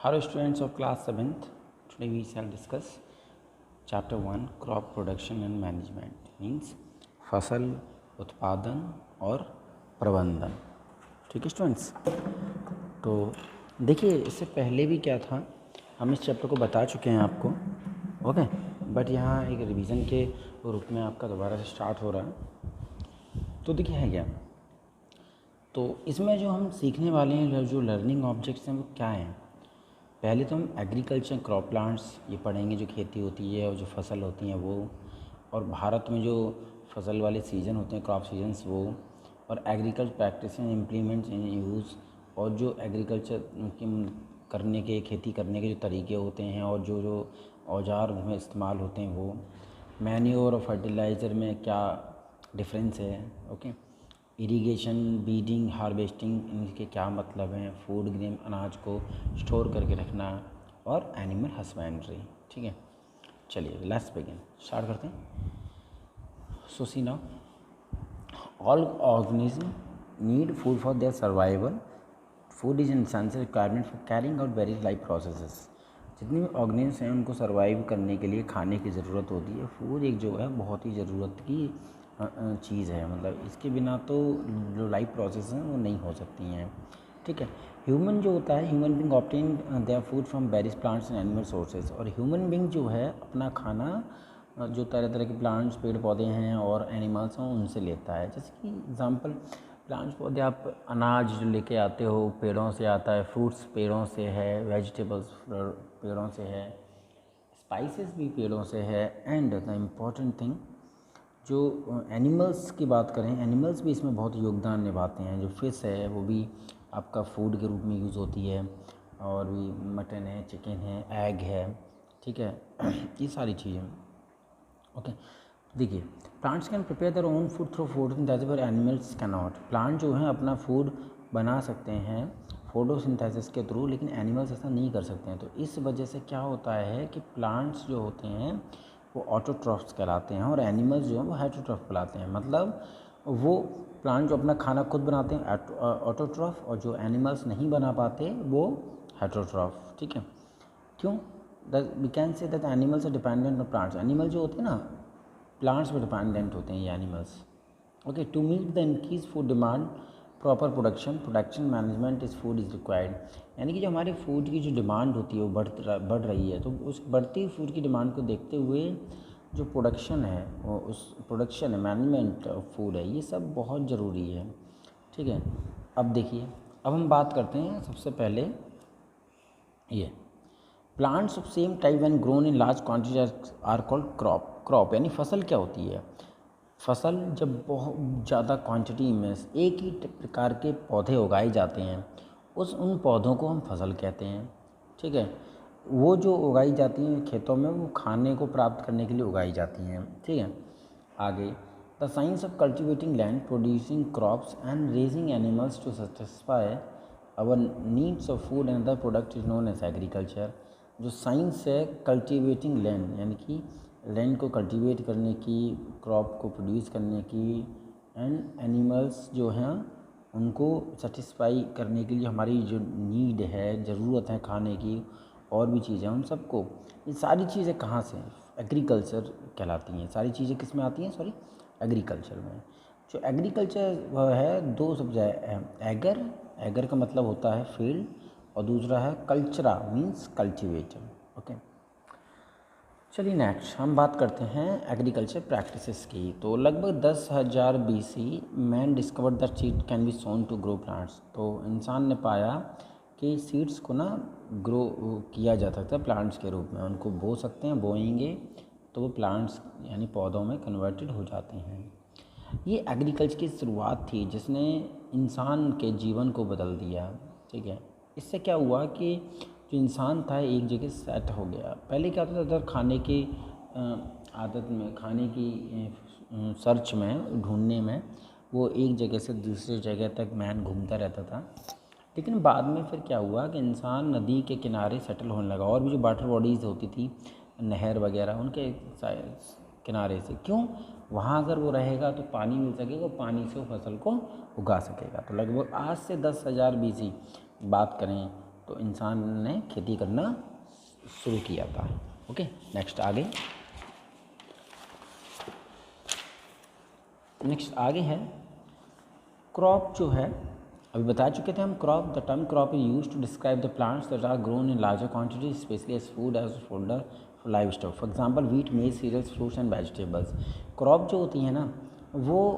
Hello students of class 7th. Today we shall discuss chapter 1 crop production and management means फसल उत्पादन और प्रबंधन। ठीक है स्टूडेंट्स, तो देखिए इससे पहले भी क्या था, हम इस चैप्टर को बता चुके हैं आपको, ओके, बट यहाँ एक रिवीजन के रूप में आपका दोबारा से स्टार्ट हो रहा है। तो देखिए है क्या, तो इसमें जो हम सीखने वाले हैं, जो लर्निंग ऑब्जेक्ट्स हैं वो क्या हैं। पहले तो हम एग्रीकल्चर क्रॉप प्लांट्स ये पढ़ेंगे, जो खेती होती है और जो फसल होती हैं वो, और भारत में जो फसल वाले सीज़न होते हैं क्रॉप सीजन्स वो, और एग्रीकल्चर प्रैक्टिस इम्प्लीमेंट्स इन यूज़, और जो एग्रीकल्चर करने के खेती करने के जो तरीके होते हैं और जो जो औजार में इस्तेमाल होते हैं वो, मैन्योर और फर्टिलाइज़र में क्या डिफरेंस है, ओके, इरिगेशन, बीडिंग, हार्वेस्टिंग इनके क्या मतलब हैं, फूड ग्रेन अनाज को स्टोर करके रखना, और एनिमल हस्बेंड्री। ठीक है, चलिए लेट्स बिगिन, स्टार्ट करते हैं। So see now, all organism need food for their survival. Food is an essential requirement for carrying out various life processes. जितने भी ऑर्गेनिज्म हैं उनको सर्वाइव करने के लिए खाने की ज़रूरत होती है। फूड एक जो है बहुत ही ज़रूरत की चीज़ है, मतलब इसके बिना तो जो लाइफ प्रोसेस हैं वो नहीं हो सकती हैं। ठीक है, ह्यूमन जो होता है, human being obtain their food from various plants and animal sources. और ह्यूमन बींग जो है अपना खाना जो तरह तरह के प्लांट्स, पेड़ पौधे हैं और एनिमल्स हैं उनसे लेता है। जैसे कि एग्जांपल, प्लांट्स पौधे आप अनाज जो लेके आते हो पेड़ों से आता है, फ्रूट्स पेड़ों से है, वेजिटेबल्स पेड़ों से है, स्पाइसेस भी पेड़ों से है, एंड द इम्पॉर्टेंट थिंग जो एनिमल्स की बात करें, एनिमल्स भी इसमें बहुत योगदान निभाते हैं। जो फ़िश है वो भी आपका फूड के रूप में यूज़ होती है, और भी मटन है, चिकन है, एग है, ठीक है, ये सारी चीज़ें, ओके। देखिए, plants can prepare their own food through photosynthesis और एनिमल्स कैन नॉट। प्लांट जो हैं अपना फूड बना सकते हैं फोटोसिंथेसिस के थ्रू, लेकिन एनिमल्स ऐसा नहीं कर सकते हैं। तो इस वजह से क्या होता है कि प्लांट्स जो होते हैं वो ऑटोट्रॉफ्स कहलाते हैं, और एनिमल्स जो हैं वो हेटरोट्रॉफ कहलाते हैं। मतलब वो प्लांट जो अपना खाना खुद बनाते हैं ऑटोट्रॉफ, और जो एनिमल्स नहीं बना पाते वो हेटरोट्रॉफ। ठीक है, क्यों? We can say that animals are dependent on plants. Animal जो होते हैं ना प्लांट्स पर डिपेंडेंट होते हैं ये animals, okay. To meet the increase food demand, proper production management is food is required. यानी कि जो हमारे फूड की जो डिमांड होती है वो बढ़ रही है, तो उस बढ़ती हुई फूड की डिमांड को देखते हुए जो प्रोडक्शन है वो, उस प्रोडक्शन है, मैनेजमेंट ऑफ फूड है, ये सब बहुत ज़रूरी है। ठीक है, अब देखिए, अब हम बात करते हैं सबसे पहले ये plants of same type and grown in large quantity are called crop. यानी फसल क्या होती है? फसल जब बहुत ज़्यादा क्वांटिटी में एक ही प्रकार के पौधे उगाए जाते हैं, उन पौधों को हम फसल कहते हैं। ठीक है, वो जो उगाई जाती हैं खेतों में वो खाने को प्राप्त करने के लिए उगाई जाती हैं। ठीक है, आगे, the science of cultivating land, producing crops and raising animals to satisfy our needs of food and other product is known as agriculture. जो साइंस है कल्टिवेटिंग लैंड, यानी कि लैंड को कल्टीवेट करने की, क्रॉप को प्रोड्यूस करने की, एंड एनिमल्स जो हैं उनको सेटिस्फाई करने के लिए हमारी जो नीड है, ज़रूरत है खाने की, और भी चीज़ें, उन सबको, ये सारी चीज़ें कहाँ से एग्रीकल्चर कहलाती हैं। सारी चीज़ें किस में आती हैं? सॉरी, एग्रीकल्चर में। जो एग्रीकल्चर वह है, दो शब्द है, एगर का मतलब होता है फील्ड, और दूसरा है कल्चरा मीन्स कल्टीवेटर, ओके। चलिए नेक्स्ट हम बात करते हैं एग्रीकल्चर प्रैक्टिसेस की। तो लगभग 10,000 BC man discovered the seed can be sown to grow plants. तो इंसान ने पाया कि सीड्स को ना ग्रो किया जा सकता है प्लांट्स के रूप में, उनको बो सकते हैं, बोएंगे तो वो प्लांट्स यानी पौधों में कन्वर्टेड हो जाते हैं। ये एग्रीकल्चर की शुरुआत थी जिसने इंसान के जीवन को बदल दिया। ठीक है, इससे क्या हुआ कि जो इंसान था एक जगह सेट हो गया। पहले क्या होता था, खाने की आदत में, खाने की सर्च में, ढूंढने में, वो एक जगह से दूसरी जगह तक मैन घूमता रहता था। लेकिन बाद में फिर क्या हुआ कि इंसान नदी के किनारे सेटल होने लगा, और भी जो वाटर बॉडीज़ होती थी, नहर वगैरह, उनके किनारे से। क्यों? वहाँ अगर वो रहेगा तो पानी मिल सकेगा, पानी से वो फसल को उगा सकेगा। तो लगभग आज से 10,000 BC बात करें तो इंसान ने खेती करना शुरू किया था। ओके, नेक्स्ट आगे है क्रॉप जो है, अभी बता चुके थे हम crop. The term crop is use to describe the plants that are grown in larger quantity specially as food as fodder for livestock, for example wheat, maize, cereals, fruits and vegetables. Crop जो होती है ना, वो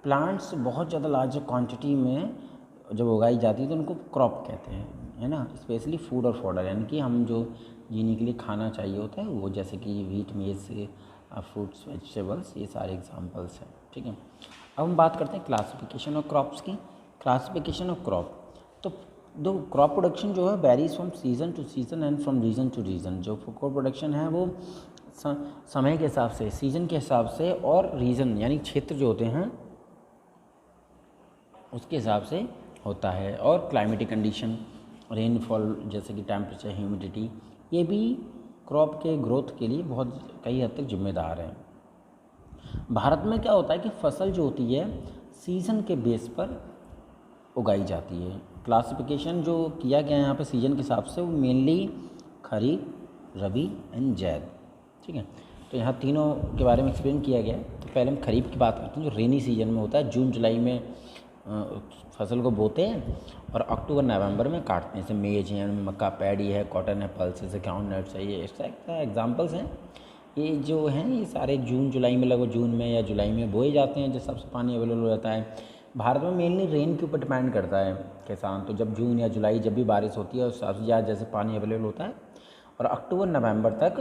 plants बहुत ज़्यादा larger quantity में जब उगाई जाती है तो उनको क्रॉप कहते हैं, है ना। स्पेशली फूड और फोल्डर, यानी कि हम जो जीने के लिए खाना चाहिए होता है वो, जैसे कि व्हीट, मेज, फ्रूट्स, वेजिटेबल्स, ये सारे एग्जांपल्स हैं। ठीक है, अब हम बात करते हैं क्लासिफिकेशन ऑफ क्रॉप्स की। क्लासिफिकेशन ऑफ क्रॉप, तो दो क्रॉप प्रोडक्शन जो है varies from season to season and from region to region. जो क्रॉप प्रोडक्शन है वो समय के हिसाब से, सीजन के हिसाब से और रीजन यानी क्षेत्र जो होते हैं उसके हिसाब से होता है। और क्लाइमेटिक कंडीशन, रेनफॉल जैसे कि टेम्परेचर, ह्यूमिडिटी, ये भी क्रॉप के ग्रोथ के लिए बहुत कई हद तक जिम्मेदार हैं। भारत में क्या होता है कि फसल जो होती है सीज़न के बेस पर उगाई जाती है। क्लासिफिकेशन जो किया गया है यहाँ पे सीज़न के हिसाब से, वो mainly kharif, rabi and Zaid. ठीक है, तो यहाँ तीनों के बारे में एक्सप्लेन किया गया है। तो पहले हम खरीफ की बात करते हैं, जो रेनी सीजन में होता है। जून जुलाई में फसल को बोते हैं और अक्टूबर नवंबर में काटते हैं। जैसे मेज है, मक्का, पैडी है, कॉटन है, पल्सेस है, ग्राउंड नट्स है, ये एक्स्ट्रा एग्जाम्पल्स हैं। ये जो हैं ये सारे जून जुलाई में, लगभग जून में या जुलाई में बोए जाते हैं, जिस सबसे पानी अवेलेबल हो जाता है। भारत में मेनली रेन के ऊपर डिपेंड करता है किसान, तो जब जून या जुलाई जब भी बारिश होती है उस हिसाब से ज़्यादा जैसे पानी अवेलेबल होता है, और अक्टूबर नवंबर तक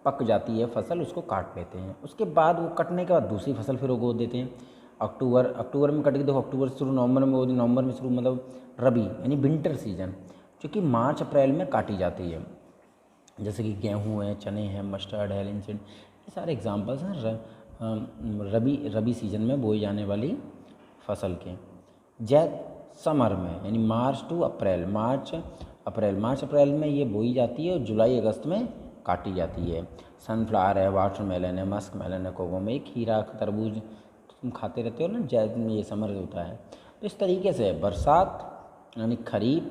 पक जाती है फसल, उसको काट लेते हैं। उसके बाद वो कटने के बाद दूसरी फसल फिर उगो देते हैं। अक्टूबर में कट के देखो, अक्टूबर से शुरू, नवंबर में, नवंबर में शुरू, मतलब रबी यानी विंटर सीजन, जो कि मार्च अप्रैल में काटी जाती है। जैसे कि गेहूँ है, चने हैं, मस्टर्ड है, लिंसीड, ये सारे एग्जांपल्स हैं रबी सीजन में बोई जाने वाली फसल के। जैद समर में, यानी मार्च टू अप्रैल, मार्च अप्रैल में ये बोई जाती है और जुलाई अगस्त में काटी जाती है। सनफ्लावर है, वाटरमेलन है, मस्क मेलन है, कोको में, खीरा, तरबूज तुम खाते रहते हो ना, जैद में ये समर होता है। तो इस तरीके से बरसात यानी खरीफ,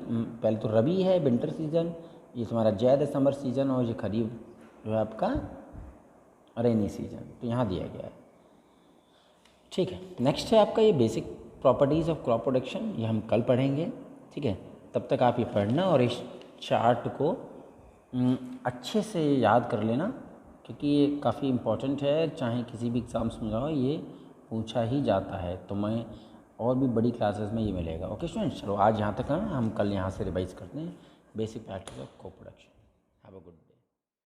पहले तो रबी है विंटर सीजन, ये तुम्हारा जैद है समर सीजन, और ये खरीफ जो है आपका रेनी सीजन, तो यहाँ दिया गया है। ठीक है, नेक्स्ट है आपका ये basic properties of crop production, ये हम कल पढ़ेंगे। ठीक है, तब तक आप ये पढ़ना और इस चार्ट को अच्छे से याद कर लेना, क्योंकि ये काफ़ी इम्पोर्टेंट है, चाहे किसी भी एग्ज़ाम्स में जाओ ये पूछा ही जाता है। तो मैं और भी बड़ी क्लासेस में ये मिलेगा। ओके स्टूडेंट्स, चलो आज यहाँ तक है, हम कल यहाँ से रिवाइज करते हैं basic practice of crop production.